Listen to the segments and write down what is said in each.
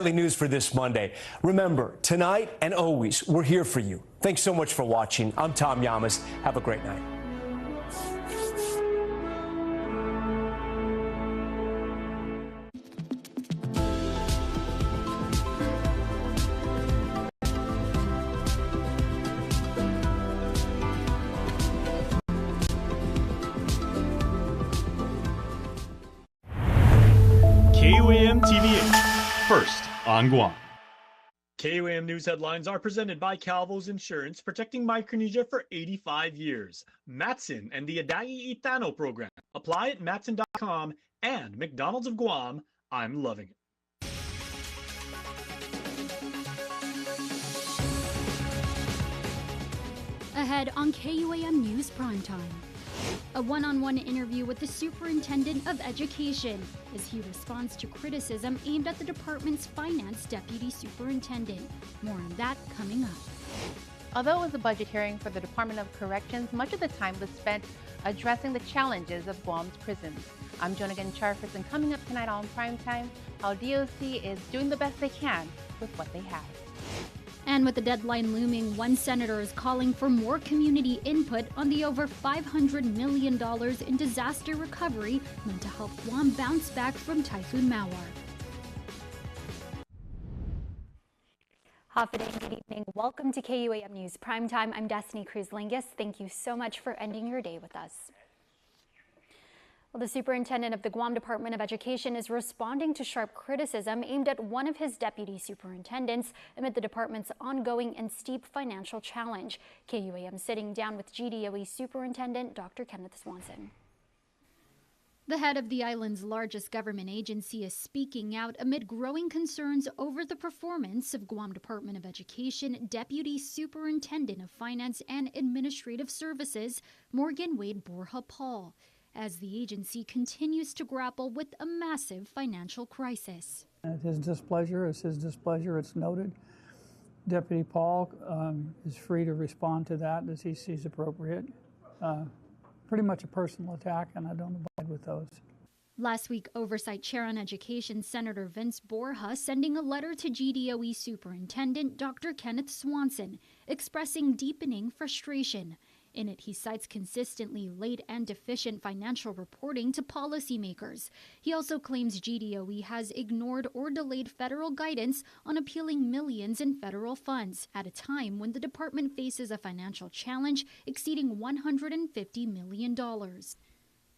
News for this Monday. Remember, tonight and always, we're here for you. Thanks so much for watching. I'm Tom Yamas. Have a great night. KUAM TV8, first on Guam. KUAM News headlines are presented by Calvo's Insurance, protecting Micronesia for 85 years. Matson and the Adai Itano program. Apply at matson.com and McDonald's of Guam. I'm loving it. Ahead on KUAM News Primetime. A one-on-one interview with the Superintendent of Education as he responds to criticism aimed at the department's finance deputy superintendent. More on that coming up. Although it was a budget hearing for the Department of Corrections, much of the time was spent addressing the challenges of Guam's prisons. I'm Jonagan Charfus, and coming up tonight on Primetime, how DOC is doing the best they can with what they have. And with the deadline looming, one senator is calling for more community input on the over $500 million in disaster recovery meant to help Guam bounce back from Typhoon Mawar. Hafa and good evening. Welcome to KUAM News Primetime. I'm Destiny Cruz-Lingus. Thank you so much for ending your day with us. Well, the superintendent of the Guam Department of Education is responding to sharp criticism aimed at one of his deputy superintendents amid the department's ongoing and steep financial challenge. KUAM sitting down with GDOE Superintendent Dr. Kenneth Swanson. The head of the island's largest government agency is speaking out amid growing concerns over the performance of Guam Department of Education Deputy Superintendent of Finance and Administrative Services, Morgan Wade Borja Paul, as the agency continues to grapple with a massive financial crisis. His displeasure is his displeasure, it's noted. Deputy Paul is free to respond to that as he sees appropriate. Pretty much a personal attack, and I don't abide with those. Last week, Oversight Chair on Education Senator Vince Borja sending a letter to GDOE Superintendent Dr. Kenneth Swanson expressing deepening frustration. In it, he cites consistently late and deficient financial reporting to policymakers. He also claims GDOE has ignored or delayed federal guidance on appealing millions in federal funds at a time when the department faces a financial challenge exceeding $150 million.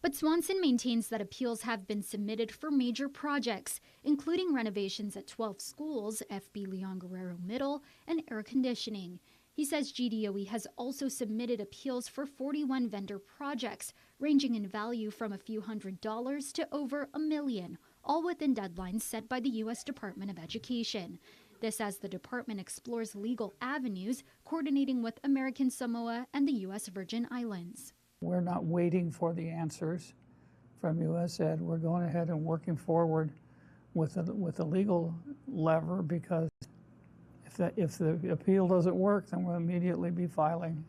But Swanson maintains that appeals have been submitted for major projects, including renovations at 12 schools, FB Leon Guerrero Middle, and air conditioning. He says GDOE has also submitted appeals for 41 vendor projects, ranging in value from a few $100s to over $1 million, all within deadlines set by the U.S. Department of Education. This as the department explores legal avenues, coordinating with American Samoa and the U.S. Virgin Islands. We're not waiting for the answers from USAID. We're going ahead and working forward with a legal lever, because if the appeal doesn't work, then we'll immediately be filing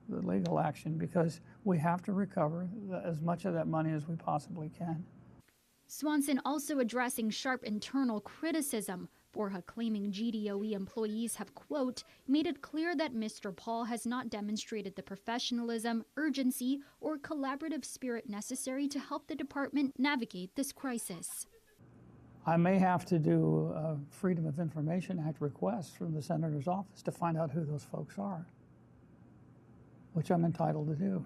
the legal action, because we have to recover as much of that money as we possibly can. Swanson also addressing sharp internal criticism, Borja claiming GDOE employees have, quote, made it clear that Mr. Paul has not demonstrated the professionalism, urgency, or collaborative spirit necessary to help the department navigate this crisis. I may have to do a Freedom of Information Act request from the Senator's office to find out who those folks are, which I'm entitled to do,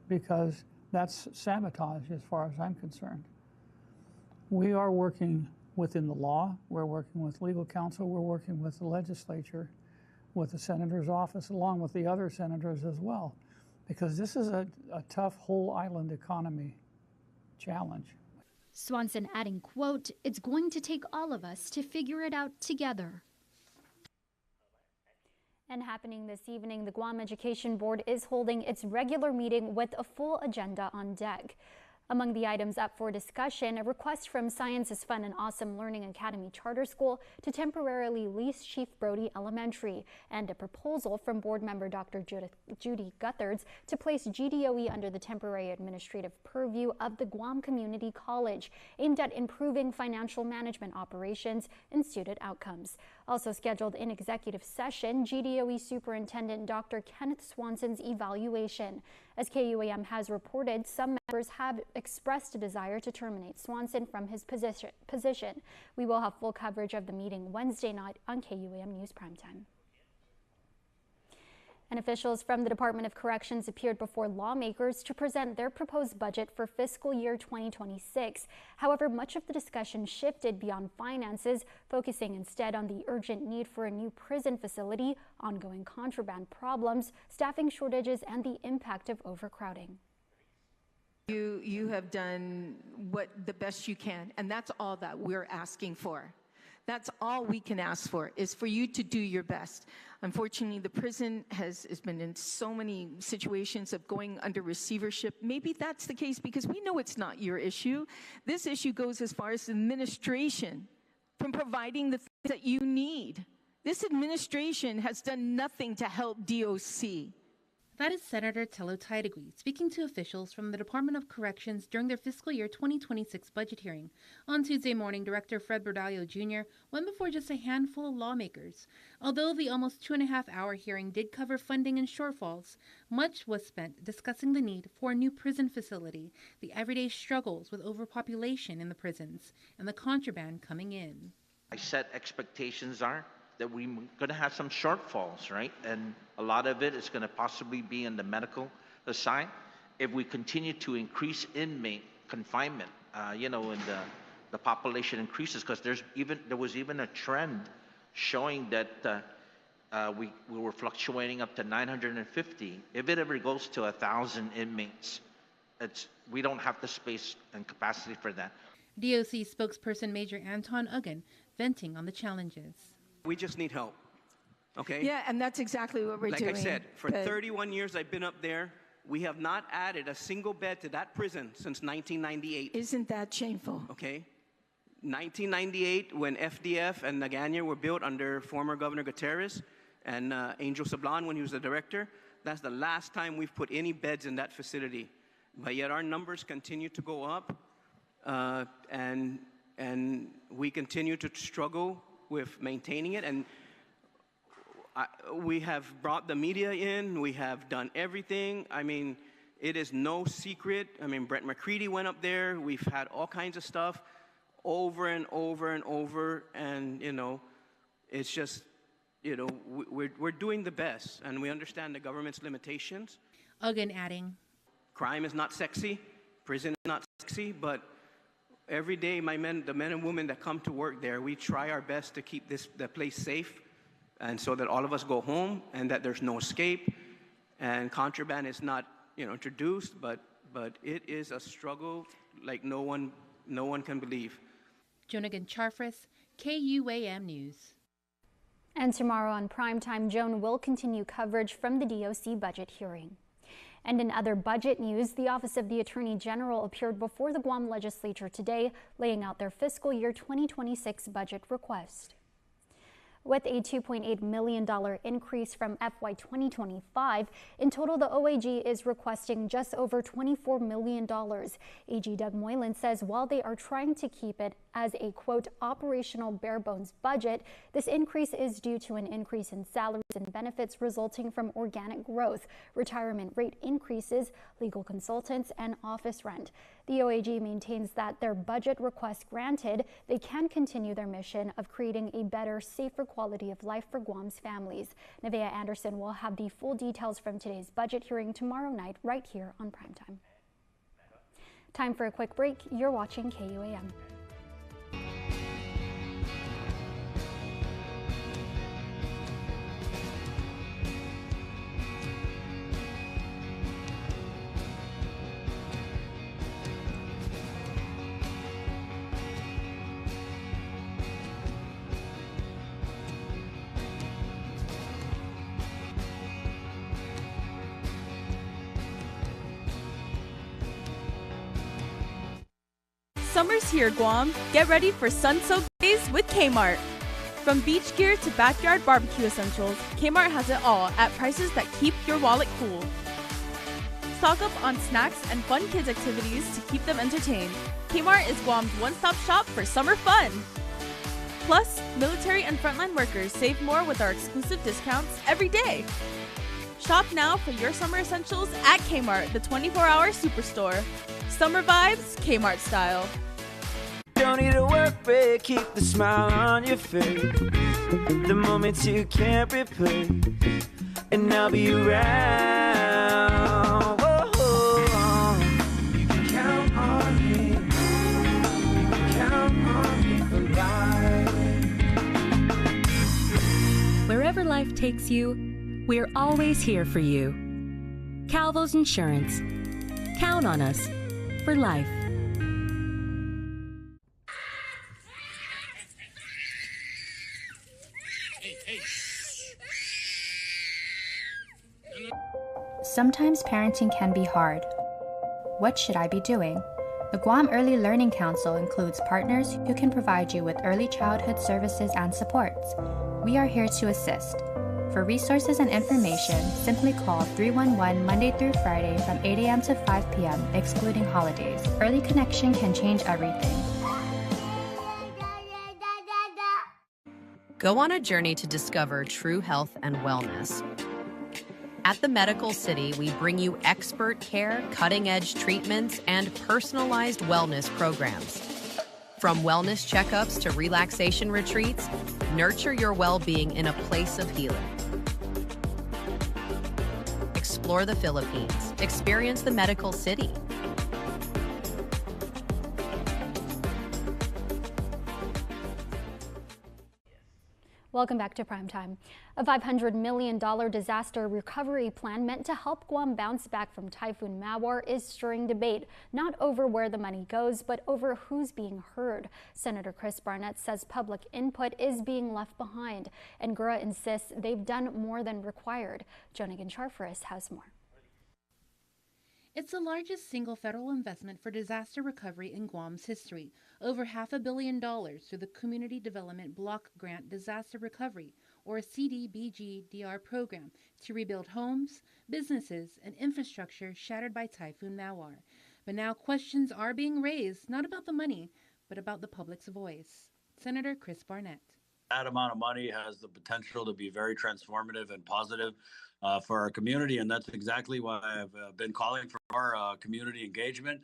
because that's sabotage as far as I'm concerned. We are working within the law, we're working with legal counsel, we're working with the legislature, with the Senator's office, along with the other senators as well, because this is a tough whole island economy challenge. Swanson adding, quote, it's going to take all of us to figure it out together. And happening this evening, the Guam Education Board is holding its regular meeting with a full agenda on deck. Among the items up for discussion, a request from Science is Fun and Awesome Learning Academy Charter School to temporarily lease Chief Brody Elementary, and a proposal from board member Dr. Judy Guthards to place GDOE under the temporary administrative purview of the Guam Community College, aimed at improving financial management operations and student outcomes. Also scheduled in executive session, GDOE Superintendent Dr. Kenneth Swanson's evaluation. As KUAM has reported, some members have expressed a desire to terminate Swanson from his position. We will have full coverage of the meeting Wednesday night on KUAM News Primetime. And officials from the Department of Corrections appeared before lawmakers to present their proposed budget for fiscal year 2026. However, much of the discussion shifted beyond finances, focusing instead on the urgent need for a new prison facility, ongoing contraband problems, staffing shortages, and the impact of overcrowding. You have done the best you can, and that's all that we're asking for. That's all we can ask for, is for you to do your best. Unfortunately, the prison has been in so many situations of going under receivership. Maybe that's the case because we know it's not your issue. This issue goes as far as the administration from providing the things that you need. This administration has done nothing to help DOC. That is Senator Tello Taitagui speaking to officials from the Department of Corrections during their fiscal year 2026 budget hearing. On Tuesday morning, Director Fred Bordallo Jr. went before just a handful of lawmakers. Although the almost 2.5-hour hearing did cover funding and shortfalls, much was spent discussing the need for a new prison facility, the everyday struggles with overpopulation in the prisons, and the contraband coming in. I set expectations are that we're going to have some shortfalls, right? And a lot of it is going to possibly be in the medical side. If we continue to increase inmate confinement, and the population increases, because there was even a trend showing that we were fluctuating up to 950. If it ever goes to 1,000 inmates, we don't have the space and capacity for that. DOC spokesperson Major Anton Uggan venting on the challenges. We just need help, okay? Yeah, and that's exactly what we're doing. Like I said, for 31 years I've been up there, we have not added a single bed to that prison since 1998. Isn't that shameful? Okay. 1998, when FDF and Naganya were built under former Governor Gutierrez and Angel Sablan when he was the director, that's the last time we've put any beds in that facility. But yet our numbers continue to go up, and we continue to struggle with maintaining it, and we have brought the media in, we have done everything. I mean, it is no secret. I mean, Brett McCready went up there, we've had all kinds of stuff over and over and over, and it's just, we're doing the best, and we understand the government's limitations. Uggan adding, crime is not sexy, prison is not sexy, but every day, the men and women that come to work there, we try our best to keep the place safe, and so that all of us go home and that there's no escape, and contraband is not, introduced, but it is a struggle like no one can believe. Jonagan Charfris, KUAM News. And tomorrow on Primetime, Joan will continue coverage from the DOC budget hearing. And in other budget news, the Office of the Attorney General appeared before the Guam legislature today, laying out their fiscal year 2026 budget request. With a $2.8 million increase from FY 2025, in total the OAG is requesting just over $24 million. AG Doug Moylan says while they are trying to keep it as a, quote, operational bare-bones budget, this increase is due to an increase in salaries and benefits resulting from organic growth, retirement rate increases, legal consultants, and office rent. The OAG maintains that their budget request granted, they can continue their mission of creating a better, safer quality of life for Guam's families. Nevaeh Anderson will have the full details from today's budget hearing tomorrow night right here on Primetime. Time for a quick break. You're watching KUAM. Summer's here, Guam. Get ready for sun-soaked days with Kmart. From beach gear to backyard barbecue essentials, Kmart has it all at prices that keep your wallet cool. Stock up on snacks and fun kids activities to keep them entertained. Kmart is Guam's one-stop shop for summer fun. Plus, military and frontline workers save more with our exclusive discounts every day. Shop now for your summer essentials at Kmart, the 24-hour superstore. Summer vibes, Kmart style. Don't need a work break, keep the smile on your face. The moments you can't replace, and I'll be around. Whoa, you can count on me. You can count on me for life. Wherever life takes you, we're always here for you. Calvo's Insurance. Count on us for life. Sometimes parenting can be hard. What should I be doing? The Guam Early Learning Council includes partners who can provide you with early childhood services and supports. We are here to assist. For resources and information, simply call 311 Monday through Friday from 8 a.m. to 5 p.m., excluding holidays. Early connection can change everything. Go on a journey to discover true health and wellness. At the Medical City, we bring you expert care, cutting-edge treatments, and personalized wellness programs. From wellness checkups to relaxation retreats, nurture your well-being in a place of healing. Explore the Philippines. Experience the Medical City. Welcome back to Primetime. A $500 million disaster recovery plan meant to help Guam bounce back from Typhoon Mawar is stirring debate, not over where the money goes, but over who's being heard. Senator Chris Barnett says public input is being left behind, and GURA insists they've done more than required. Jonigan Charfaris has more. It's the largest single federal investment for disaster recovery in Guam's history, over $500 million through the Community Development Block Grant Disaster Recovery, or CDBG-DR program, to rebuild homes, businesses, and infrastructure shattered by Typhoon Mawar. But now questions are being raised, not about the money, but about the public's voice. Senator Chris Barnett. That amount of money has the potential to be very transformative and positive for our community, and that's exactly why I've been calling for more community engagement,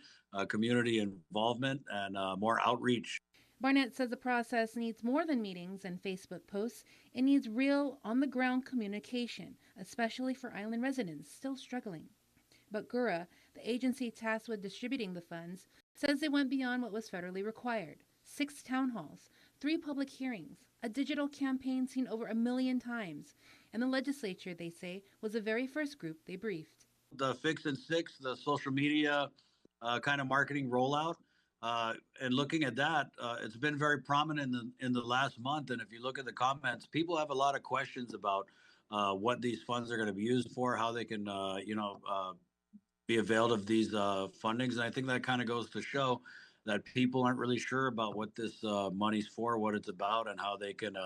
community involvement, and more outreach. Barnett says the process needs more than meetings and Facebook posts. It needs real, on-the-ground communication, especially for island residents still struggling. But GURA, the agency tasked with distributing the funds, says they went beyond what was federally required. 6 town halls, 3 public hearings, a digital campaign seen over 1 million times, and the legislature, they say, was the very first group they briefed. The Fix and Six, the social media kind of marketing rollout, and looking at that, it's been very prominent in the last month. And if you look at the comments, people have a lot of questions about what these funds are going to be used for, how they can, be availed of these fundings. And I think that kind of goes to show that people aren't really sure about what this money's for, what it's about, and how they can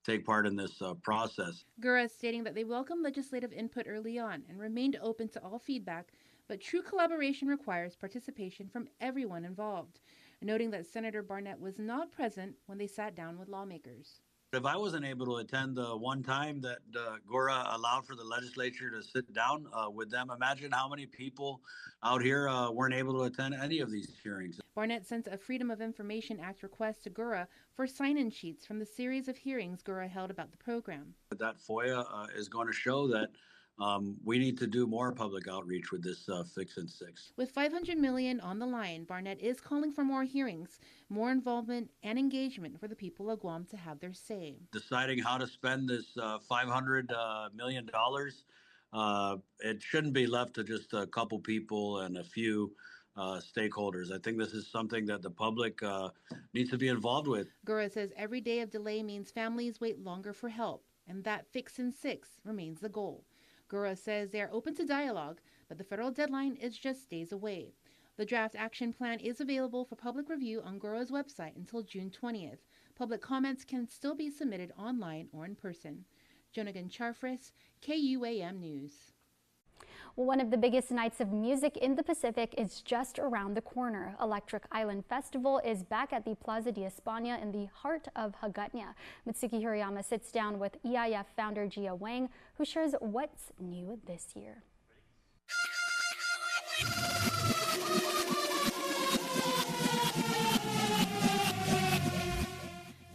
take part in this process. GURA stating that they welcome legislative input early on and remained open to all feedback, but true collaboration requires participation from everyone involved, noting that Senator Barnett was not present when they sat down with lawmakers. If I wasn't able to attend the one time that GURA allowed for the legislature to sit down with them, imagine how many people out here weren't able to attend any of these hearings. Barnett sent a Freedom of Information Act request to GURA for sign-in sheets from the series of hearings GURA held about the program. That FOIA is going to show that we need to do more public outreach with this Fix and Six. With $500 million on the line, Barnett is calling for more hearings, more involvement and engagement for the people of Guam to have their say. Deciding how to spend this $500 million, it shouldn't be left to just a couple people and a few stakeholders. I think this is something that the public needs to be involved with. GURA says every day of delay means families wait longer for help, and that Fix and Six remains the goal. GURA says they are open to dialogue, but the federal deadline is just days away. The draft action plan is available for public review on GORA's website until June 20th. Public comments can still be submitted online or in person. Jonagan Charfris, KUAM News. Well, one of the biggest nights of music in the Pacific is just around the corner. Electric Island Festival is back at the Plaza de España in the heart of Hagåtña. Mitsuki Hirayama sits down with EIF founder Gia Wang, who shares what's new this year.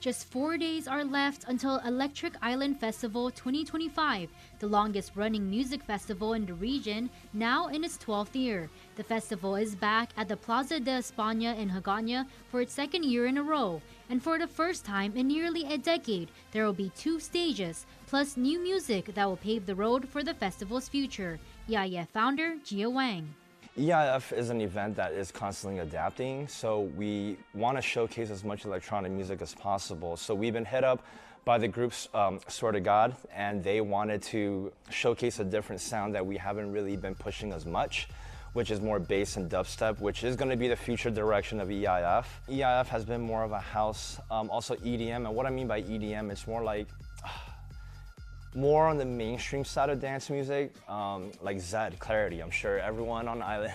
Just 4 days are left until Electric Island Festival 2025, the longest-running music festival in the region, now in its 12th year. The festival is back at the Plaza de España in Hagåtña for its second year in a row. And for the first time in nearly a decade, there will be 2 stages, plus new music that will pave the road for the festival's future. EIF founder Gia Wang. EIF is an event that is constantly adapting, so we want to showcase as much electronic music as possible. So we've been hit up by the groups Swear to God, and they wanted to showcase a different sound that we haven't really been pushing as much, which is more bass and dubstep, which is going to be the future direction of EIF. EIF has been more of a house, also EDM, and what I mean by EDM, it's more like more on the mainstream side of dance music, like Zed, Clarity. I'm sure everyone on the island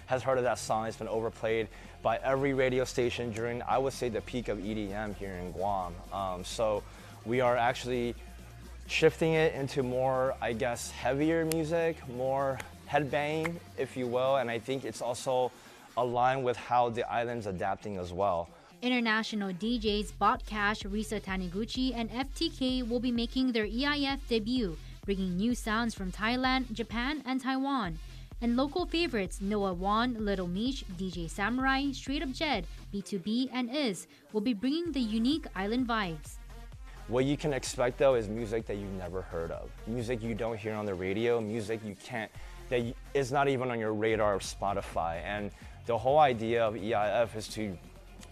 has heard of that song. It's been overplayed by every radio station during, I would say, the peak of EDM here in Guam. So we are actually shifting it into more, I guess, heavier music, more headbang, if you will, and I think it's also aligned with how the island's adapting as well. International DJs Bot Cash, Risa Taniguchi, and FTK will be making their EIF debut, bringing new sounds from Thailand, Japan, and Taiwan. And local favorites Noah Wan, Little Meech, DJ Samurai, Straight Up Jed, B2B, and Iz will be bringing the unique island vibes. What you can expect though is music that you've never heard of. Music you don't hear on the radio, music you can't, that is not even on your radar of Spotify. And the whole idea of EIF is to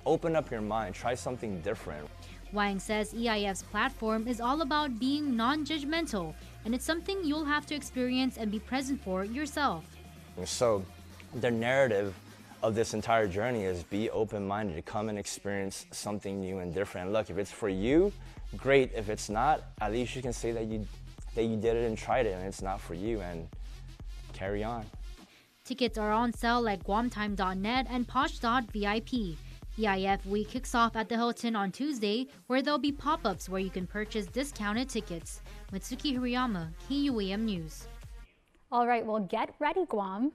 open up your mind, try something different. Wang says EIF's platform is all about being non-judgmental, and it's something you'll have to experience and be present for yourself. So the narrative of this entire journey is be open-minded, to come and experience something new and different. And look, if it's for you, great. If it's not, at least you can say that you did it and tried it and it's not for you, and carry on. Tickets are on sale at guamtime.net and posh.vip. EIF Week kicks off at the Hilton on Tuesday, where there'll be pop-ups where you can purchase discounted tickets. Mitsuki Hirayama, KUAM News. All right, well, get ready, Guam.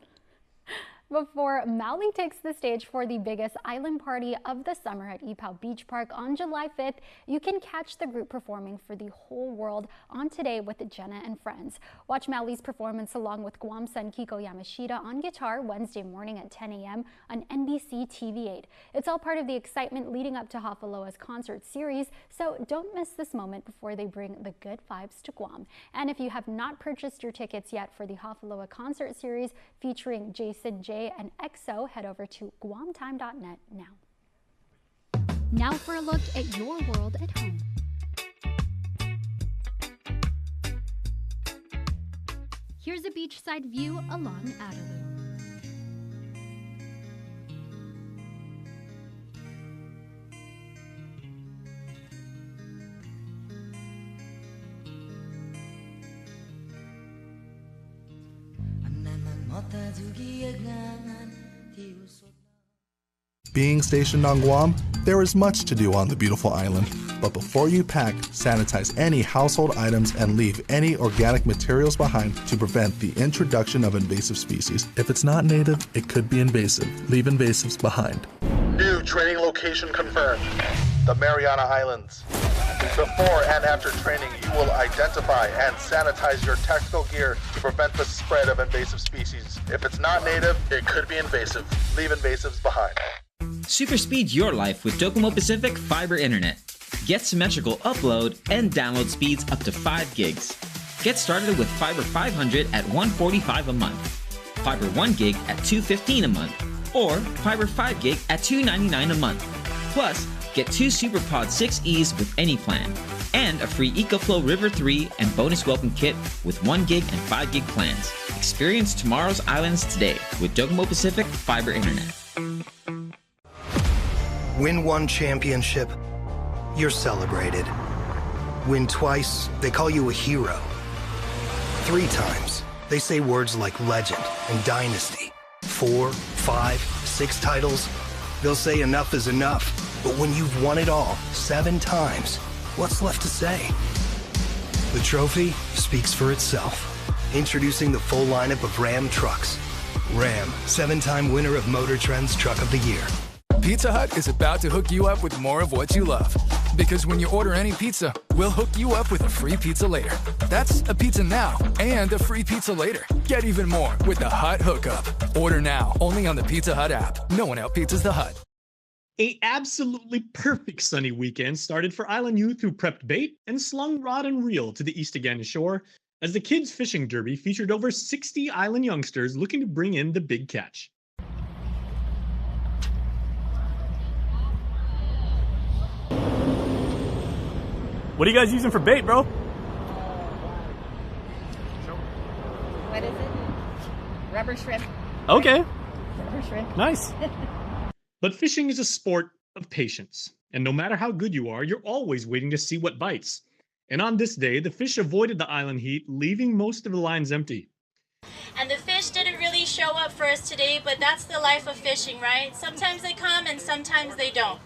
Before Maui takes the stage for the biggest island party of the summer at Ipao Beach Park on July 5th, you can catch the group performing for the whole world on Today with Jenna and Friends. Watch Maui's performance along with Guam's son Kiko Yamashita on guitar Wednesday morning at 10 a.m. on NBC TV8. It's all part of the excitement leading up to Hafaloa's concert series, so don't miss this moment before they bring the good vibes to Guam. And if you have not purchased your tickets yet for the Hafaloa concert series featuring Jason J and EXO, head over to guamtime.net now. Now for a look at your world at home. Here's a beachside view along Adelaide. Being stationed on Guam, there is much to do on the beautiful island. But before you pack, sanitize any household items and leave any organic materials behind to prevent the introduction of invasive species. If it's not native, it could be invasive. Leave invasives behind. New training location confirmed. The Mariana Islands. Before and after training, you will identify and sanitize your tactical gear to prevent the spread of invasive species. If it's not native, it could be invasive. Leave invasives behind. Super speed your life with Docomo Pacific Fiber Internet. Get symmetrical upload and download speeds up to 5 gigs. Get started with Fiber 500 at $145 a month, Fiber 1 gig at $215 a month, or Fiber 5 gig at $299 a month. Plus, get 2 SuperPod 6Es with any plan, and a free EcoFlow River 3 and bonus welcome kit with 1 gig and 5 gig plans. Experience tomorrow's islands today with Docomo Pacific Fiber Internet. Win one championship, you're celebrated. Win twice, they call you a hero. 3 times, they say words like legend and dynasty. 4, 5, 6 titles, they'll say enough is enough. But when you've won it all 7 times, what's left to say? The trophy speaks for itself. Introducing the full lineup of Ram trucks. Ram, 7-time winner of Motor Trend's Truck of the Year. Pizza Hut is about to hook you up with more of what you love. Because when you order any pizza, we'll hook you up with a free pizza later. That's a pizza now and a free pizza later. Get even more with the Hut Hookup. Order now, only on the Pizza Hut app. No one out-pizzas the Hut. A absolutely perfect sunny weekend started for island youth who prepped bait and slung rod and reel to the East Agana shore as the Kids Fishing Derby featured over 60 island youngsters looking to bring in the big catch. What are you guys using for bait, bro? What is it? Rubber shrimp. Okay. Rubber shrimp. Nice. But fishing is a sport of patience, and no matter how good you are, you're always waiting to see what bites. And on this day, the fish avoided the island heat, leaving most of the lines empty. And the fish didn't really show up for us today, but that's the life of fishing, right? Sometimes they come and sometimes they don't.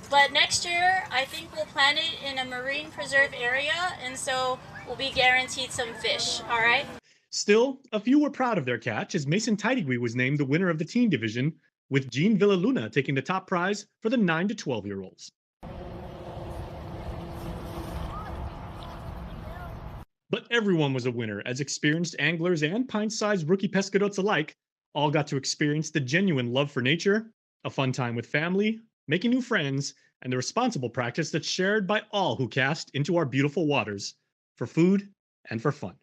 But next year, I think we'll plant it in a marine preserve area, and so we'll be guaranteed some fish, all right? Still, a few were proud of their catch as Mason Tidigui was named the winner of the teen division, with Jean Villaluna taking the top prize for the 9 to 12-year-olds. But everyone was a winner, as experienced anglers and pint-sized rookie pescadores alike all got to experience the genuine love for nature, a fun time with family, making new friends, and the responsible practice that's shared by all who cast into our beautiful waters for food and for fun.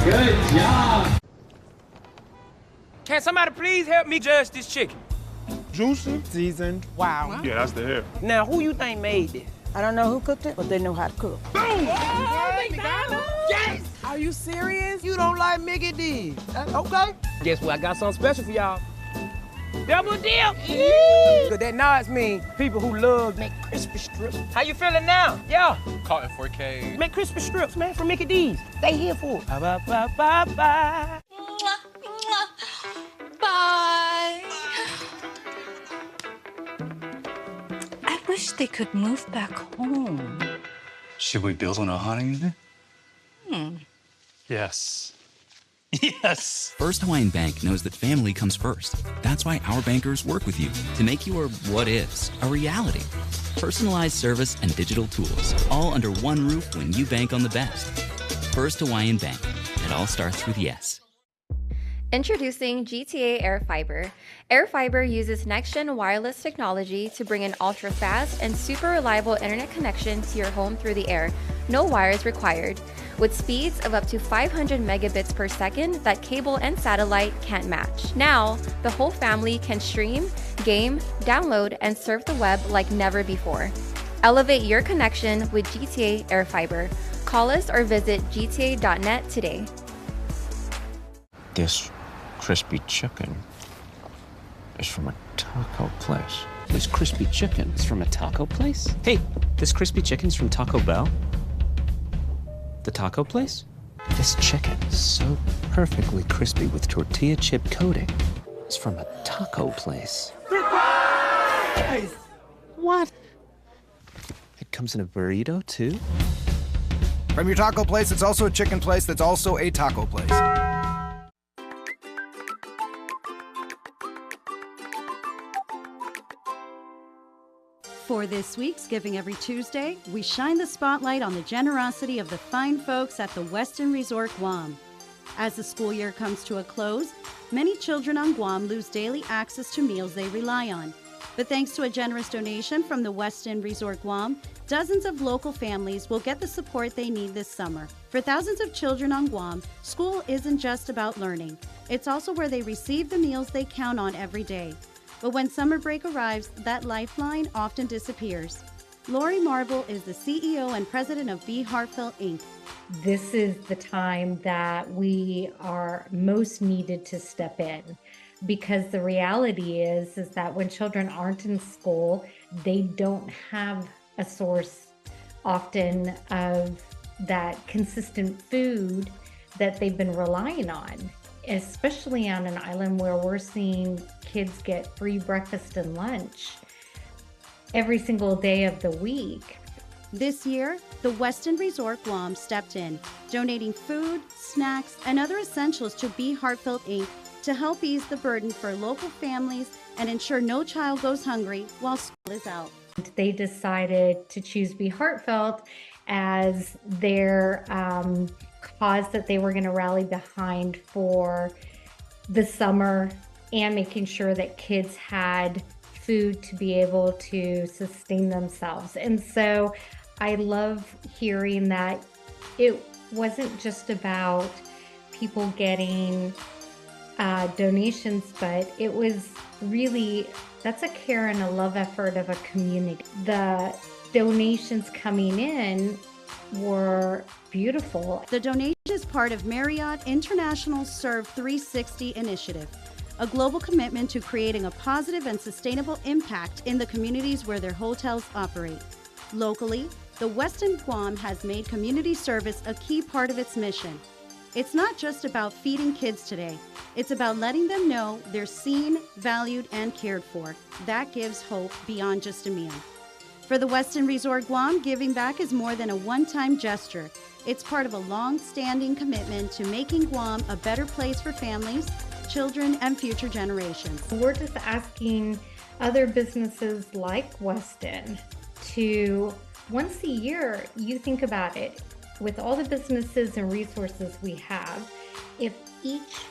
Good job. Can somebody please help me judge this chicken? Juicy, seasoned. Wow. Yeah, that's the hair. Now, who you think made this? I don't know who cooked it, but they know how to cook. Boom! Oh, McDonald's! Yes! Are you serious? You don't like Mickey D's? Okay. Guess what? I got something special for y'all. Double dip! Cause that nods mean people who love McCrispy strips. How you feeling now? Yeah. Caught in 4K. McCrispy strips, man, from Mickey D's. They here for it. Ba-ba-ba-ba-ba. wish they could move back home. Should we build on a honeymoon? Yes. Yes! First Hawaiian Bank knows that family comes first. That's why our bankers work with you to make your what ifs a reality. Personalized service and digital tools, all under one roof when you bank on the best. First Hawaiian Bank. It all starts with yes. Introducing GTA Air Fiber. Air Fiber uses next-gen wireless technology to bring an ultra-fast and super reliable internet connection to your home through the air. No wires required. With speeds of up to 500 megabits per second that cable and satellite can't match. Now, the whole family can stream, game, download, and surf the web like never before. Elevate your connection with GTA Air Fiber. Call us or visit gta.net today. This crispy chicken is from a taco place. This crispy chicken is from a taco place? Hey, this crispy chicken's from Taco Bell? The taco place? This chicken is so perfectly crispy with tortilla chip coating. It's from a taco place. What? It comes in a burrito too? From your taco place, it's also a chicken place that's also a taco place. For this week's Giving Every Tuesday, we shine the spotlight on the generosity of the fine folks at the Westin Resort Guam. As the school year comes to a close, many children on Guam lose daily access to meals they rely on. But thanks to a generous donation from the Westin Resort Guam, dozens of local families will get the support they need this summer. For thousands of children on Guam, school isn't just about learning. It's also where they receive the meals they count on every day. But when summer break arrives, that lifeline often disappears. Lori Marble is the CEO and president of Be Heartfelt, Inc. This is the time that we are most needed to step in, because the reality is that when children aren't in school, they don't have a source often of that consistent food that they've been relying on, especially on an island where we're seeing kids get free breakfast and lunch every single day of the week. This year, the Westin Resort Guam stepped in, donating food, snacks, and other essentials to Be Heartfelt, Inc. to help ease the burden for local families and ensure no child goes hungry while school is out. They decided to choose Be Heartfelt as their cause that they were going to rally behind for the summer and making sure that kids had food to be able to sustain themselves. And so I love hearing that it wasn't just about people getting donations, but it was really, that's a care and a love effort of a community. The donations coming in were beautiful. The donation is part of Marriott International Serve 360 initiative, a global commitment to creating a positive and sustainable impact in the communities where their hotels operate. Locally, the Westin Guam has made community service a key part of its mission. It's not just about feeding kids today. It's about letting them know they're seen, valued, and cared for. That gives hope beyond just a meal. For the Westin Resort Guam, giving back is more than a one-time gesture. It's part of a long-standing commitment to making Guam a better place for families, children, and future generations. We're just asking other businesses like Westin to, once a year, you think about it, with all the businesses and resources we have, if each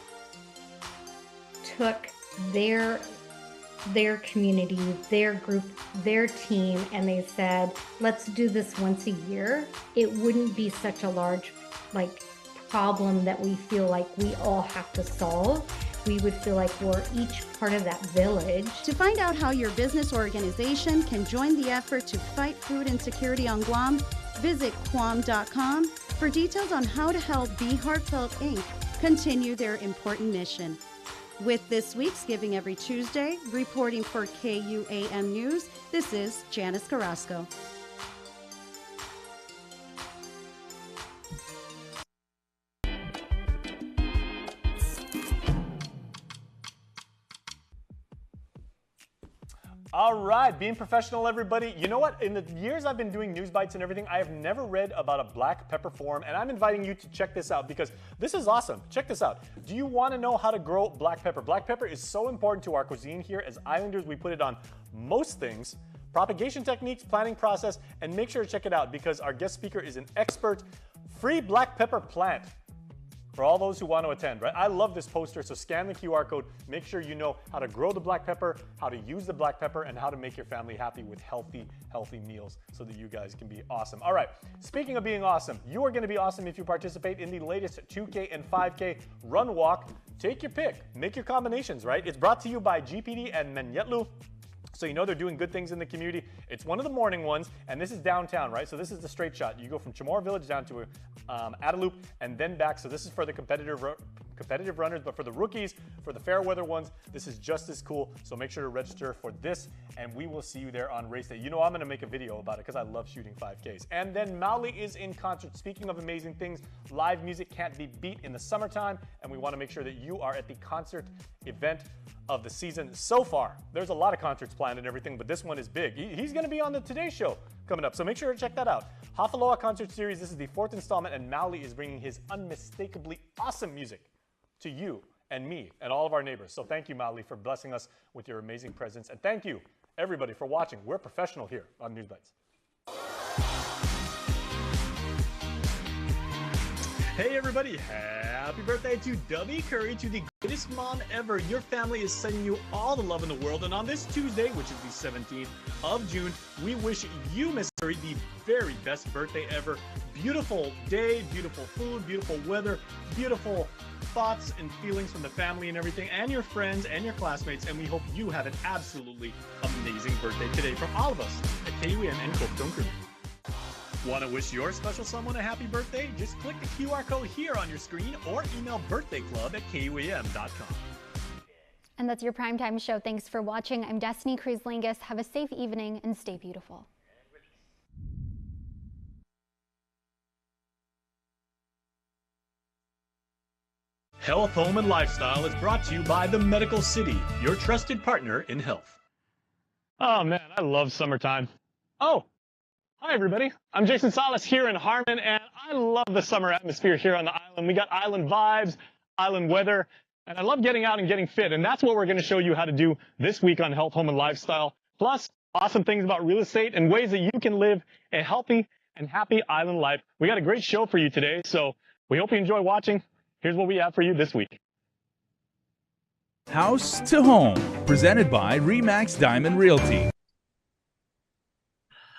took their community, their group, their team, and they said, let's do this once a year, it wouldn't be such a large problem that we feel like we all have to solve. We would feel like we're each part of that village. To find out how your business or organization can join the effort to fight food insecurity on Guam, visit KUAM.com for details on how to help Be Heartfelt, Inc. continue their important mission. With this week's Giving Every Tuesday, reporting for KUAM News, this is Janice Carrasco. All right, being professional, everybody. You know what? In the years I've been doing news bites and everything, I have never read about a black pepper form, and I'm inviting you to check this out because this is awesome. Check this out. Do you want to know how to grow black pepper? Black pepper is so important to our cuisine here. As islanders, we put it on most things. Propagation techniques, planting process, and make sure to check it out because our guest speaker is an expert. Free black pepper plant for all those who want to attend, right? I love this poster, so scan the QR code. Make sure you know how to grow the black pepper, how to use the black pepper, and how to make your family happy with healthy meals so that you guys can be awesome. All right, speaking of being awesome, you are going to be awesome if you participate in the latest 2K and 5K run walk. Take your pick, make your combinations, right? It's brought to you by GPD and Menyetlu. So you know they're doing good things in the community. It's one of the morning ones, and this is downtown, right? So this is the straight shot. You go from Chamorro Village down to Adelup and then back. So this is for the competitive runners, but for the rookies, for the fair weather ones, this is just as cool. So make sure to register for this, and we will see you there on race day. You know I'm going to make a video about it because I love shooting 5Ks. And then Mauli is in concert. Speaking of amazing things, live music can't be beat in the summertime, and we want to make sure that you are at the concert event of the season so far. There's a lot of concerts planned and everything, but this one is big. He's going to be on the Today Show coming up, so make sure to check that out. Hafaloa Concert Series, this is the 4th installment, and Mauli is bringing his unmistakably awesome music to you and me and all of our neighbors. So thank you, Mauli, for blessing us with your amazing presence, and thank you, everybody, for watching. We're professional here on News Bites. Hey everybody, happy birthday to Dubby Curry, to the greatest mom ever. Your family is sending you all the love in the world, and on this Tuesday, which is the 17th of June, we wish you, Miss Curry, the very best birthday ever. Beautiful day, beautiful food, beautiful weather, beautiful thoughts and feelings from the family and everything, and your friends and your classmates, and we hope you have an absolutely amazing birthday today from all of us at KUAM and Koptong Crew. Want to wish your special someone a happy birthday? Just click the QR code here on your screen or email birthdayclub@kuam.com. And that's your primetime show. Thanks for watching. I'm Destiny Cruz-Lingus. Have a safe evening and stay beautiful. Health, Home, and Lifestyle is brought to you by the Medical City, your trusted partner in health. Oh man, I love summertime. Oh, hi everybody. I'm Jason Salas here in Harmon, and I love the summer atmosphere here on the island. We got island vibes, island weather, and I love getting out and getting fit, and that's what we're going to show you how to do this week on Health, Home, and Lifestyle. Plus, awesome things about real estate and ways that you can live a healthy and happy island life. We got a great show for you today, so we hope you enjoy watching. Here's what we have for you this week. House to Home, presented by Remax Diamond Realty.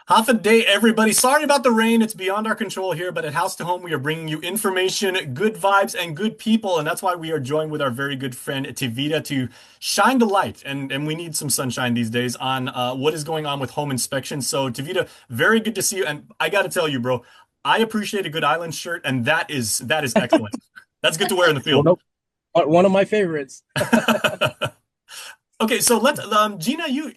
Half a day, everybody. Sorry about the rain. It's beyond our control here, but at House to Home, we are bringing you information, good vibes, and good people, and that's why we are joined with our very good friend Tivita to shine the light, and we need some sunshine these days on what is going on with home inspections. So, Tivita, very good to see you, and I got to tell you, bro, I appreciate a good island shirt, and that is excellent. That's good to wear in the field. One of my favorites. Okay, so let's Gina, you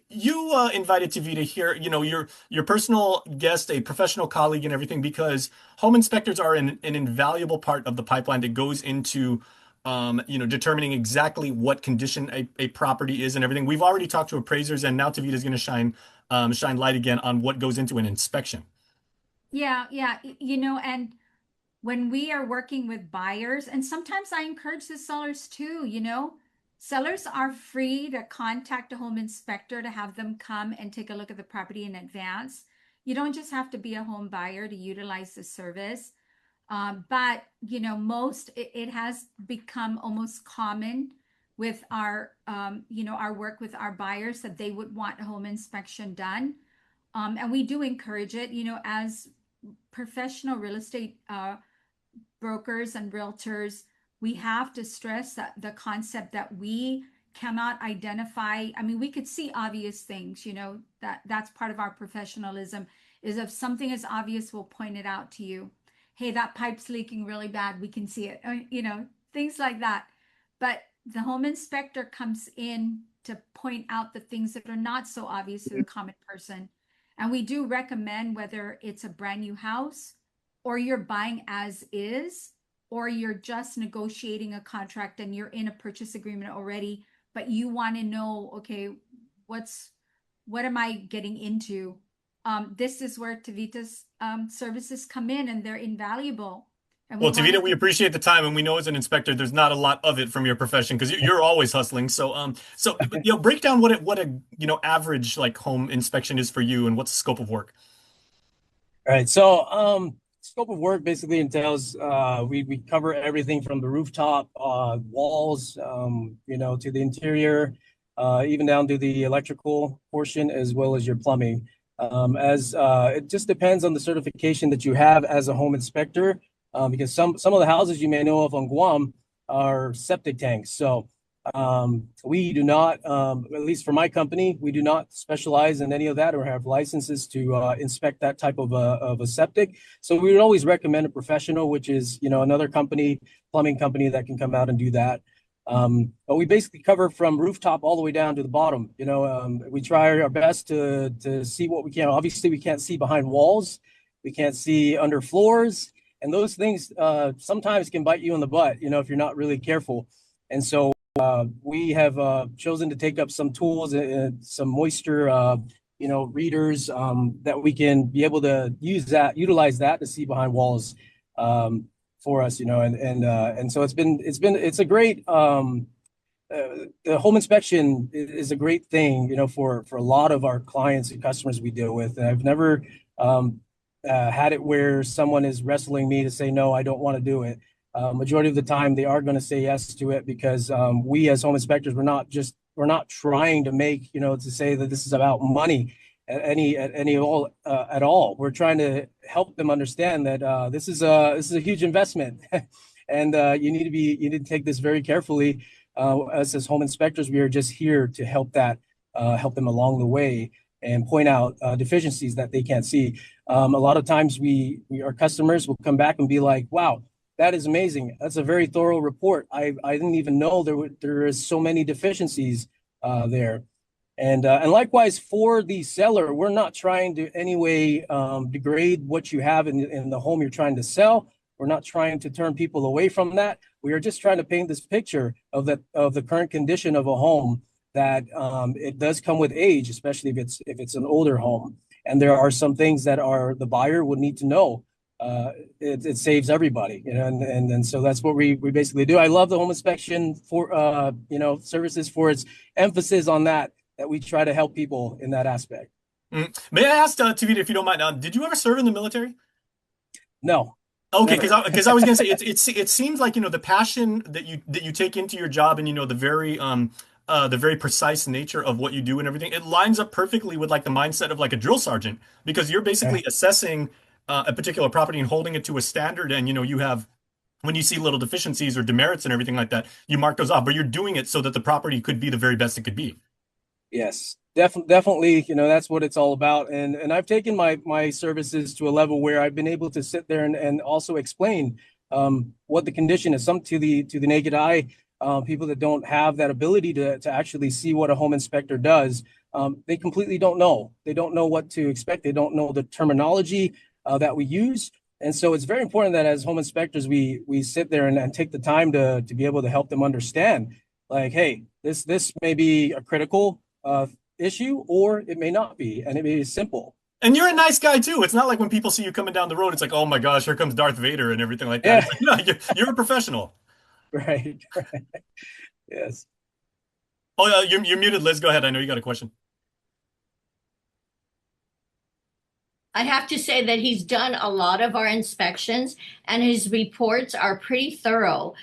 invited Tivita here. You know, your personal guest, a professional colleague, and everything, because home inspectors are an invaluable part of the pipeline that goes into determining exactly what condition a property is and everything. We've already talked to appraisers, and now Tivita is going to shine light again on what goes into an inspection. Yeah, and when we are working with buyers, and sometimes I encourage the sellers too, sellers are free to contact a home inspector to have them come and take a look at the property in advance. You don't just have to be a home buyer to utilize the service. But, it has become almost common with our work with our buyers that they would want a home inspection done. And we do encourage it, as professional real estate brokers and realtors. We have to stress that the concept that we cannot identify. I mean, we could see obvious things, that's part of our professionalism, is if something is obvious, we'll point it out to you. Hey, that pipe's leaking really bad. We can see it, things like that. But the home inspector comes in to point out the things that are not so obvious to the common person. And we do recommend, whether it's a brand new house or you're buying as is, or you're just negotiating a contract and you're in a purchase agreement already, but you want to know, okay, what's what am I getting into? This is where Tavita's services come in, and they're invaluable. And Well, Tavita, we appreciate the time, and we know as an inspector, there's not a lot of it from your profession because you're always hustling. So, break down what a average like home inspection is for you, and what's the scope of work. All right. So, scope of work basically entails we cover everything from the rooftop, walls, to the interior, even down to the electrical portion as well as your plumbing. As it just depends on the certification that you have as a home inspector, because some of the houses you may know of on Guam are septic tanks. So we do not, at least for my company, we do not specialize in any of that or have licenses to inspect that type of a septic. So we would always recommend a professional, which is, another company, plumbing company that can come out and do that. But we basically cover from rooftop all the way down to the bottom. We try our best to see what we can. Obviously, we can't see behind walls. We can't see under floors. And those things sometimes can bite you in the butt, if you're not really careful. And so we have chosen to take up some tools and some moisture, readers that we can be able to utilize that to see behind walls for us, and so it's a great the home inspection is a great thing, for a lot of our clients and customers we deal with. And I've never had it where someone is wrestling me to say, no, I don't want to do it. Majority of the time, they are going to say yes to it because we as home inspectors, we're not trying to make, to say that this is about money at all. We're trying to help them understand that this is a huge investment, and you need to take this very carefully. Us as home inspectors, we are just here to help them along the way and point out deficiencies that they can't see. A lot of times our customers will come back and be like, wow, that is amazing. That's a very thorough report. I didn't even know there is so many deficiencies there. And likewise for the seller, we're not trying to any way degrade what you have in the home you're trying to sell. We're not trying to turn people away from that. We are just trying to paint this picture of the current condition of a home, that it does come with age, especially if it's an older home. And there are some things that the buyer would need to know. It saves everybody, and so that's what we basically do. I love the home inspection for services for its emphasis on that we try to help people in that aspect. May I ask, Tavita, if you don't mind, did you ever serve in the military? No. Okay, because I was gonna say it seems like the passion that you take into your job, and the very precise nature of what you do and everything, it lines up perfectly with like the mindset of like a drill sergeant, because you're basically assessing a particular property and holding it to a standard, and you have, when you see little deficiencies or demerits and everything like that, you mark those off, but you're doing it so that the property could be the very best it could be. Yes, definitely. That's what it's all about. And I've taken my services to a level where I've been able to sit there and also explain what the condition is. Some to the naked eye, people that don't have that ability to actually see what a home inspector does, they completely don't know. They don't know what to expect. They don't know the terminology that we use. And so it's very important that as home inspectors, we sit there and take the time to be able to help them understand, like, hey, this may be a critical issue, or it may not be, and it may be simple. And you're a nice guy too. It's not like when people see you coming down the road, it's like, oh my gosh, here comes Darth Vader and everything like that. Yeah. It's like, no, you're a professional. Right. Yes. Oh, you're muted, Liz. Go ahead. I know you got a question. I have to say that he's done a lot of our inspections, and his reports are pretty thorough.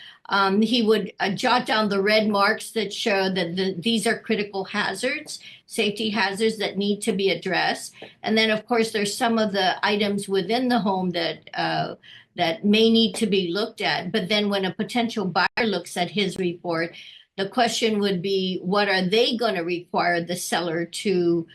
He would jot down the red marks that show that these are critical hazards, safety hazards that need to be addressed. And then, of course, there's some of the items within the home that may need to be looked at. But then when a potential buyer looks at his report, the question would be, what are they going to require the seller to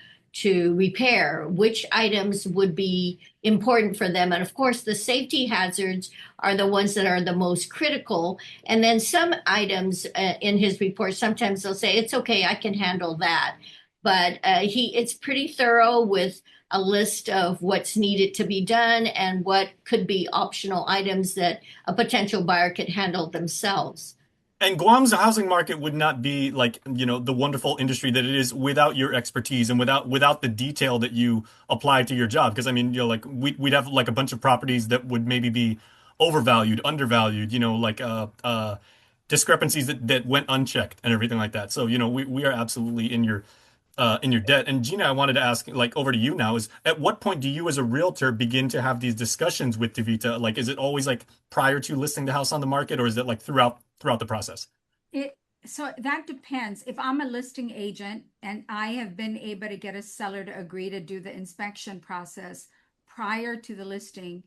repair? Which items would be important for them? And of course, the safety hazards are the ones that are the most critical. And then some items in his report, sometimes they'll say, it's okay, I can handle that. But it's pretty thorough with a list of what's needed to be done and what could be optional items that a potential buyer could handle themselves. And Guam's housing market would not be like, the wonderful industry that it is without your expertise and without the detail that you apply to your job. Because I mean, like we'd have like a bunch of properties that would maybe be overvalued, undervalued, like discrepancies that went unchecked and everything like that. So, we are absolutely in your debt. And Gina, I wanted to ask, like, over to you now, is at what point do you as a realtor begin to have these discussions with Devita? Like, is it always like prior to listing the house on the market, or is it like throughout the process? So that depends. If I'm a listing agent and I have been able to get a seller to agree to do the inspection process prior to the listing,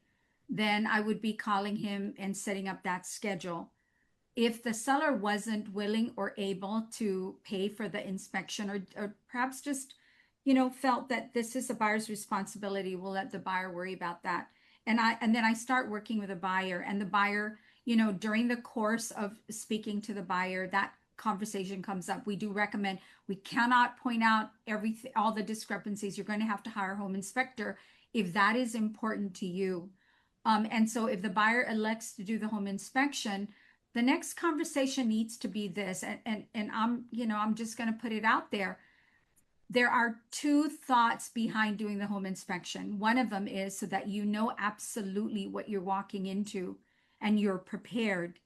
then I would be calling him and setting up that schedule. If the seller wasn't willing or able to pay for the inspection, or perhaps just, felt that this is the buyer's responsibility, we'll let the buyer worry about that. And then I start working with a buyer, and the buyer, during the course of speaking to the buyer, that conversation comes up. We do recommend, we cannot point out everything, all the discrepancies. You're going to have to hire a home inspector if that is important to you. And so if the buyer elects to do the home inspection, the next conversation needs to be this, and I'm just going to put it out there. There are two thoughts behind doing the home inspection. One of them is so that you know absolutely what you're walking into and you're prepared.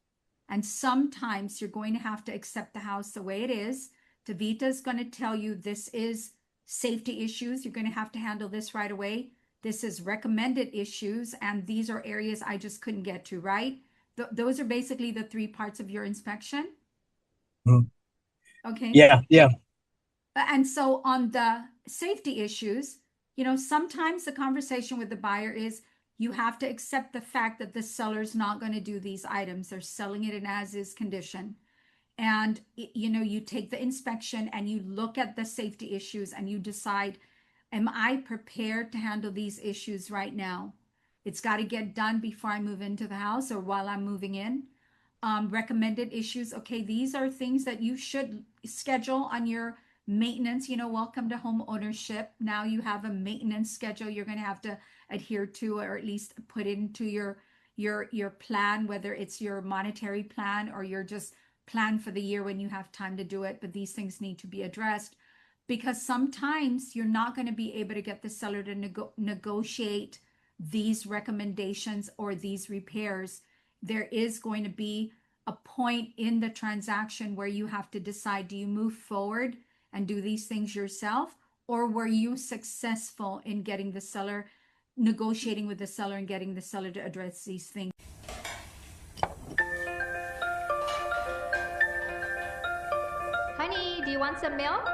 And sometimes you're going to have to accept the house the way it is. Devita is going to tell you this is safety issues. You're going to have to handle this right away. This is recommended issues, and these are areas I just couldn't get to, right? Those are basically the three parts of your inspection. Okay. Yeah. And so on the safety issues, sometimes the conversation with the buyer is you have to accept the fact that the seller's not going to do these items. They're selling it in as-is condition. And, you take the inspection and you look at the safety issues and you decide, am I prepared to handle these issues right now? It's got to get done before I move into the house or while I'm moving in. Recommended issues. Okay, these are things that you should schedule on your maintenance. Welcome to home ownership. Now you have a maintenance schedule you're going to have to adhere to, or at least put into your plan, whether it's your monetary plan or your just plan for the year when you have time to do it. But these things need to be addressed, because sometimes you're not going to be able to get the seller to negotiate these recommendations or these repairs. There is going to be a point in the transaction where you have to decide, do you move forward and do these things yourself, or were you successful in getting the seller, negotiating with the seller and getting the seller to address these things? Honey, do you want some milk?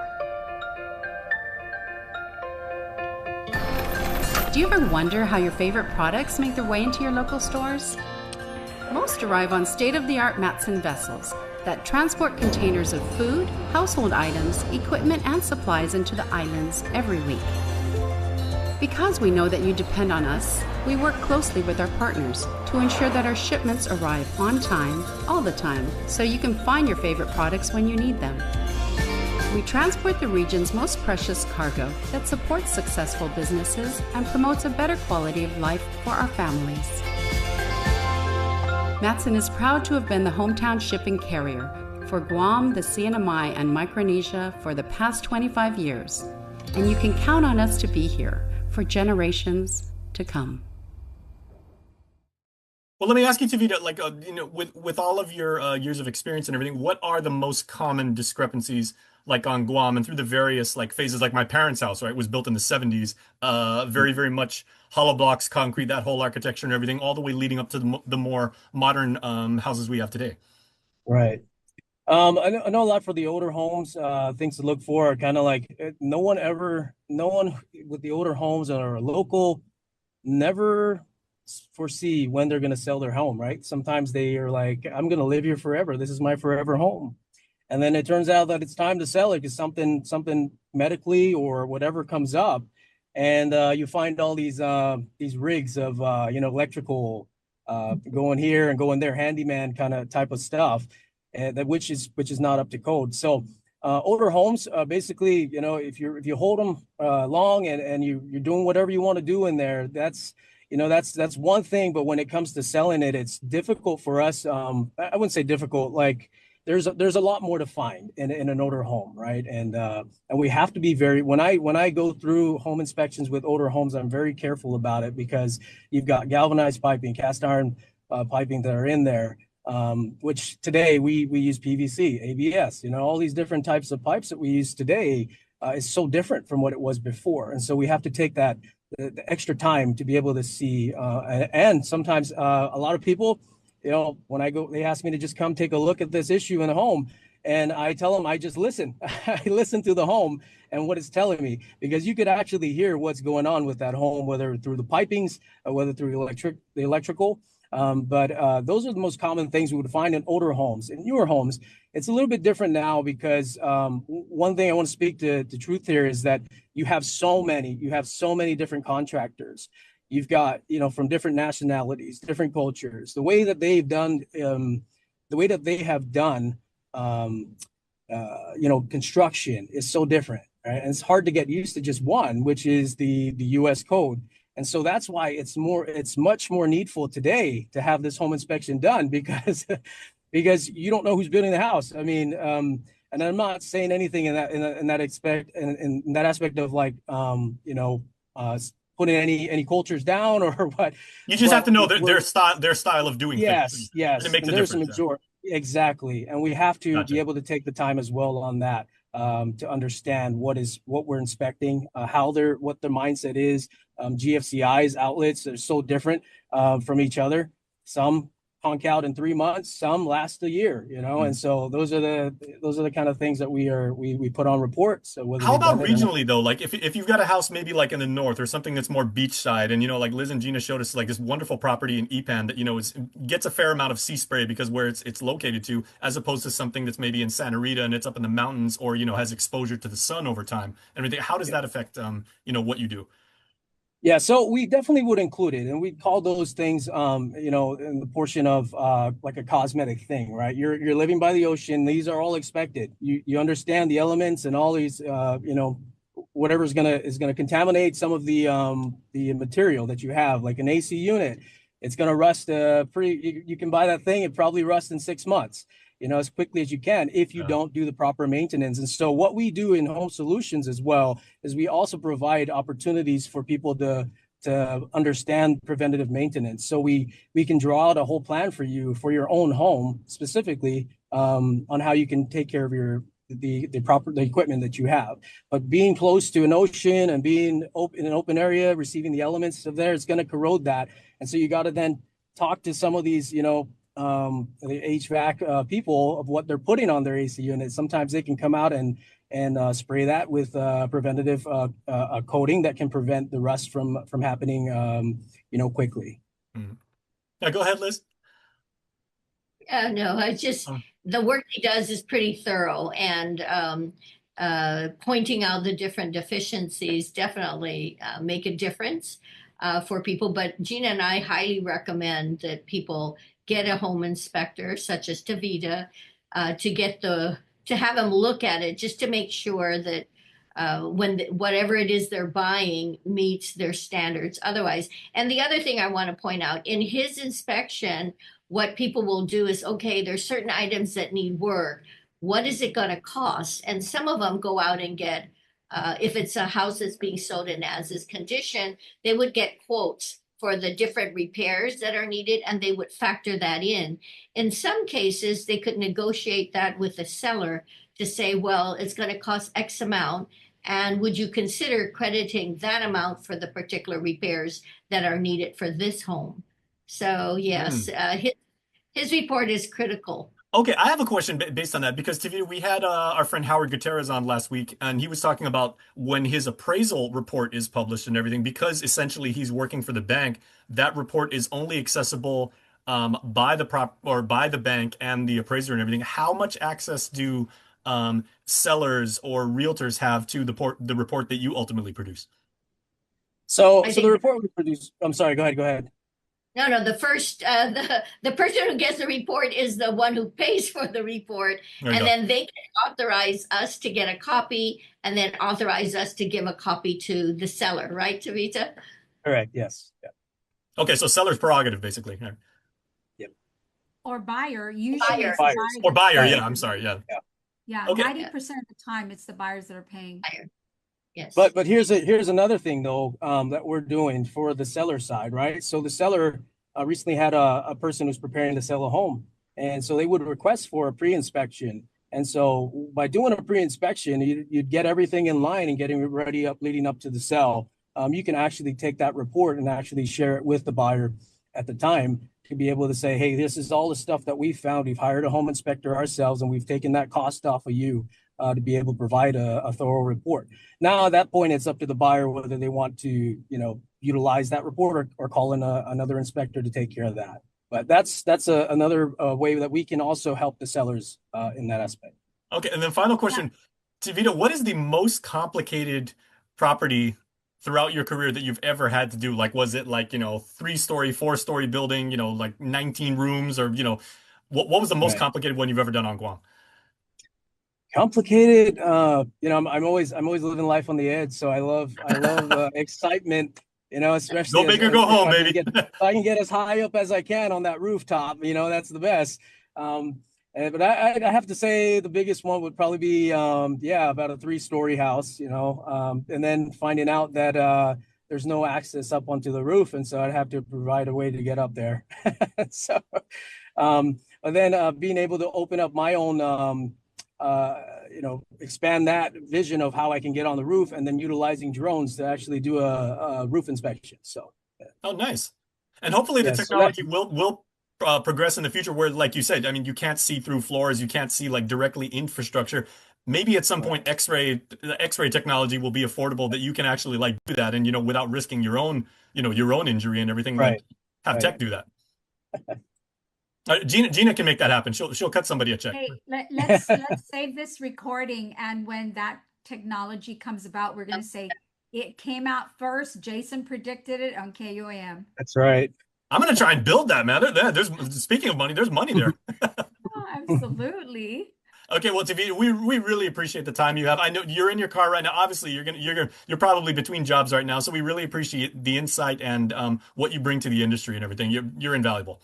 Do you ever wonder how your favorite products make their way into your local stores? Most arrive on state-of-the-art Matson vessels that transport containers of food, household items, equipment, and supplies into the islands every week. Because we know that you depend on us, we work closely with our partners to ensure that our shipments arrive on time, all the time, so you can find your favorite products when you need them. We transport the region's most precious cargo that supports successful businesses and promotes a better quality of life for our families. Matson is proud to have been the hometown shipping carrier for Guam, the CNMI, and Micronesia for the past 25 years, and you can count on us to be here for generations to come. Well, let me ask you, Tavita, like, with all of your years of experience and everything, what are the most common discrepancies, like on Guam and through the various like phases? Like my parents' house, right, was built in the 70s, very, very much hollow blocks, concrete, that whole architecture and everything, all the way leading up to the more modern houses we have today. Right. I know a lot for the older homes. Things to look for are kind of like no one with the older homes are local, never foresee when they're going to sell their home, right? Sometimes they are like, I'm going to live here forever. This is my forever home. And then it turns out that it's time to sell it because something medically or whatever comes up. And you find all these rigs of, electrical going here and going there, handyman kind of type of stuff, and which is not up to code. So older homes, basically, if you hold them long and you're doing whatever you want to do in there, that's one thing. But when it comes to selling it, it's difficult for us. I wouldn't say difficult, like there's a lot more to find in an older home, right? And we have to be very, when I go through home inspections with older homes, I'm very careful about it, because you've got galvanized piping, cast iron piping that are in there, which today we use PVC, ABS, all these different types of pipes that we use today is so different from what it was before. And so we have to take the extra time to be able to see, and sometimes a lot of people, when I go, they ask me to just come take a look at this issue in the home. And I tell them, I just listen. I listen to the home and what it's telling me, because you could actually hear what's going on with that home, whether through the pipings or whether through the electrical. But those are the most common things we would find in older homes. In newer homes, it's a little bit different now, because one thing I want to speak to the truth here is that you have so many different contractors. You've got, from different nationalities, different cultures. The way that they've done, construction is so different, right? And it's hard to get used to just one, which is the U.S. code. And so that's why it's much more needful today to have this home inspection done, because you don't know who's building the house. I mean, and I'm not saying anything in that aspect of like, putting any cultures down or what. You just have to know their style of doing things. Yes. To make the difference. Exactly. And we have to be able to take the time as well on that, to understand what we're inspecting, what the mindset is. GFCI's outlets are so different from each other. Some punk out in 3 months, some last a year, and so those are the kind of things that we put on reports. So how about regionally though? Like if you've got a house maybe like in the north or something that's more beachside, and like Liz and Gina showed us like this wonderful property in Epan that gets a fair amount of sea spray because where it's located to, as opposed to something that's maybe in Santa Rita and it's up in the mountains, or has exposure to the sun over time and everything. How does that affect what you do? Yeah, so we definitely would include it, and we call those things, in the portion of like a cosmetic thing, right? You're living by the ocean; these are all expected. You understand the elements and all these, whatever is gonna contaminate some of the material that you have, like an AC unit. It's gonna rust You can buy that thing; it probably rusts in 6 months. As quickly as you can if you don't do the proper maintenance. And so what we do in Home Solutions as well is we also provide opportunities for people to understand preventative maintenance. So we can draw out a whole plan for you for your own home, specifically on how you can take care of the equipment that you have. But being close to an ocean and being in an open area, receiving the elements of there, it's going to corrode that. And so you got to then talk to some of these, the HVAC people of what they're putting on their AC units. Sometimes they can come out and spray that with preventative coating that can prevent the rust from happening, quickly. Mm-hmm. Yeah, go ahead, Liz. No, the work he does is pretty thorough, and pointing out the different deficiencies definitely make a difference for people. But Gina and I highly recommend that people get a home inspector such as Tavita to have them look at it, just to make sure that whatever it is they're buying meets their standards otherwise. And the other thing I want to point out, in his inspection, what people will do is, okay, there's certain items that need work. What is it going to cost? And some of them go out and get, if it's a house that's being sold in as is condition, they would get quotes for the different repairs that are needed, and they would factor that in. In some cases, they could negotiate that with the seller to say, well, it's going to cost X amount, and would you consider crediting that amount for the particular repairs that are needed for this home? So yes, his report is critical. Okay, I have a question based on that, because Tavita, we had our friend Howard Gutierrez on last week, and he was talking about when his appraisal report is published and everything, because essentially he's working for the bank, that report is only accessible by the bank and the appraiser and everything. How much access do sellers or realtors have to the report that you ultimately produce? So the report we produce, I'm sorry, go ahead. No, the first, the person who gets the report is the one who pays for the report. And then they can authorize us to get a copy, and then authorize us to give a copy to the seller, right, Tavita? Correct, yes. Yeah. Okay, so seller's prerogative, basically. Yep. or buyer. Usually it's Buyers. the Or buyer, that's yeah, I'm sorry, yeah. Yeah, Okay. 90% of the time it's the buyers that are paying. Yes. But here's another thing though, that we're doing for the seller side, right? So the seller recently had a person who's preparing to sell a home, and so they would request for a pre-inspection. And so by doing a pre-inspection, you'd get everything in line and getting it ready up leading up to the sell. You can actually take that report and actually share it with the buyer at the time to be able to say, hey, this is all the stuff that we found. We've hired a home inspector ourselves, and we've taken that cost off of you to be able to provide a thorough report. Now, at that point, it's up to the buyer whether they want to, utilize that report or call in another inspector to take care of that. But that's another way that we can also help the sellers in that aspect. Okay, and then final question, Tivita, what is the most complicated property throughout your career that you've ever had to do? Like, was it like, 3-story, 4-story building, like 19 rooms, or, what was the most complicated one you've ever done on Guam? Complicated, I'm always living life on the edge, so I love excitement, especially go big or go home, baby. If I can get as high up as I can on that rooftop, that's the best. But I have to say the biggest one would probably be about a 3-story house, and then finding out that there's no access up onto the roof, and so I'd have to provide a way to get up there. So but then being able to open up my own expand that vision of how I can get on the roof, and then utilizing drones to actually do a roof inspection. So, oh, nice. And hopefully the technology will progress in the future where, like you said, I mean, you can't see through floors, you can't see like directly infrastructure. Maybe at some point X-ray technology will be affordable that you can actually like do that, and without risking your own injury and everything. Right. Like, have tech do that. Gina can make that happen. She'll cut somebody a check. Hey, let's save this recording, and when that technology comes about, we're going to say it came out first. Jason predicted it on KUAM. That's right. I'm going to try and build that, man. There's speaking of money, there's money there. Oh, absolutely. Okay, well, Tivita, we really appreciate the time you have. I know you're in your car right now. Obviously, you're probably between jobs right now, so we really appreciate the insight and what you bring to the industry and everything. You're invaluable.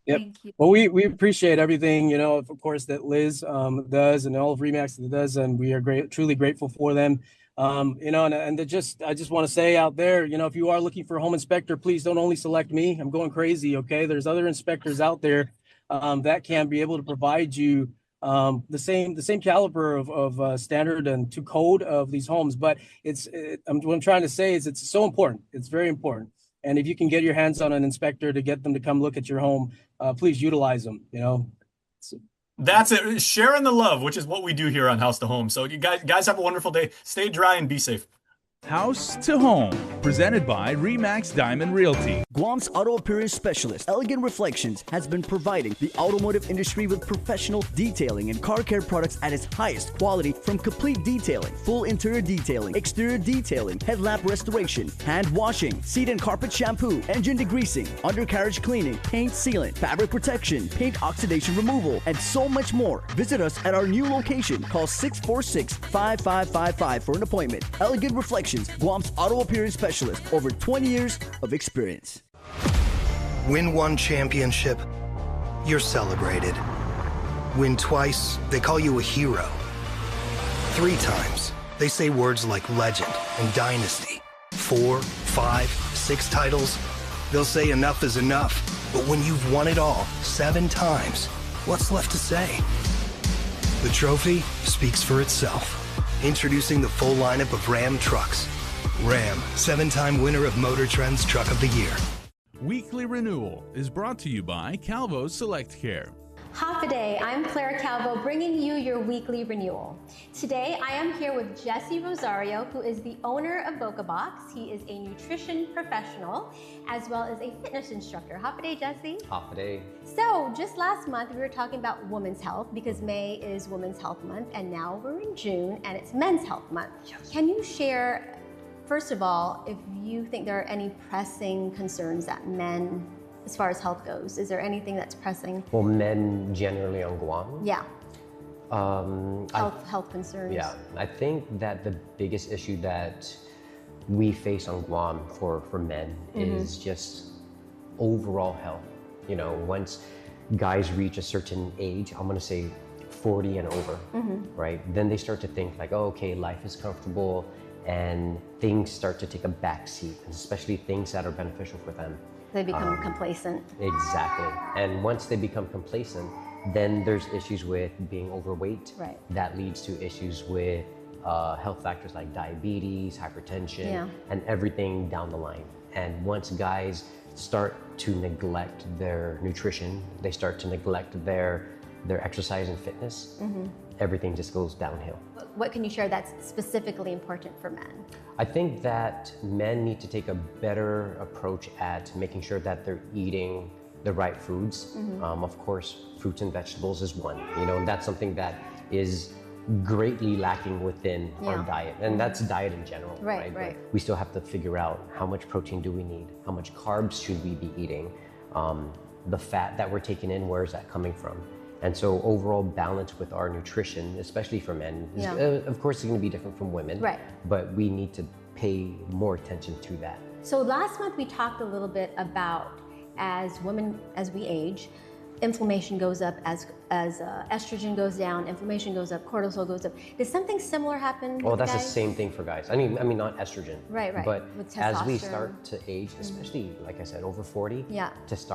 Yep. Well, we appreciate everything, of course, that Liz does, and all of RE/MAX that does, and we are truly grateful for them. And I just want to say out there, if you are looking for a home inspector, please don't only select me. I'm going crazy. Okay, there's other inspectors out there that can be able to provide you the same caliber of standard and to code of these homes. But what I'm trying to say is it's so important. It's very important. And if you can get your hands on an inspector to get them to come look at your home, please utilize them, That's it. Sharing the love, which is what we do here on House to Home. So you guys have a wonderful day. Stay dry and be safe. House to Home, presented by RE/MAX Diamond Realty. Guam's auto appearance specialist, Elegant Reflections, has been providing the automotive industry with professional detailing and car care products at its highest quality, from complete detailing, full interior detailing, exterior detailing, headlamp restoration, hand washing, seat and carpet shampoo, engine degreasing, undercarriage cleaning, paint sealant, fabric protection, paint oxidation removal, and so much more. Visit us at our new location. Call 646-5555 for an appointment. Elegant Reflections, Guam's auto appearance specialist, over 20 years of experience. Win one championship, you're celebrated. Win twice, they call you a hero. 3 times, they say words like legend and dynasty. 4, 5, 6 titles, they'll say enough is enough. But when you've won it all 7 times, what's left to say? The trophy speaks for itself. Introducing the full lineup of Ram trucks. Ram, 7-time winner of Motor Trend's Truck of the Year. Weekly Renewal is brought to you by Calvo's Select Care. Half a day, I'm Clara Calvo, bringing you your weekly renewal. Today, I am here with Jesse Rosario, who is the owner of Boca Box. He is a nutrition professional, as well as a fitness instructor. Half a day, Jesse. Half a day. So, just last month, we were talking about women's health, because May is Women's Health Month, and now we're in June, and it's Men's Health Month. Yes. Can you share, first of all, if you think there are any pressing concerns that men, as far as health goes, is there anything that's pressing? Well, men generally on Guam? Yeah. Health concerns. Yeah, I think that the biggest issue that we face on Guam for men is just overall health. Once guys reach a certain age, I'm gonna say 40 and over, right? Then they start to think like, oh, okay, life is comfortable and things start to take a back seat, especially things that are beneficial for them. They become complacent. Exactly. And once they become complacent, then there's issues with being overweight. Right. That leads to issues with health factors like diabetes, hypertension, and everything down the line. And once guys start to neglect their nutrition, they start to neglect their exercise and fitness, everything just goes downhill. What can you share that's specifically important for men? I think that men need to take a better approach at making sure that they're eating the right foods. Of course, fruits and vegetables is one, and that's something that is greatly lacking within our diet, and that's diet in general, right? But we still have to figure out how much protein do we need, how much carbs should we be eating, the fat that we're taking in, where is that coming from? And so overall balance with our nutrition, especially for men, is, of course, it's going to be different from women, but we need to pay more attention to that. So last month we talked a little bit about as women, as we age, inflammation goes up, as estrogen goes down, inflammation goes up, cortisol goes up. Does something similar happen with that's guys? the same thing for guys. I mean not estrogen. Right. But with as we testosterone. start to age, especially, like I said, over 40, to start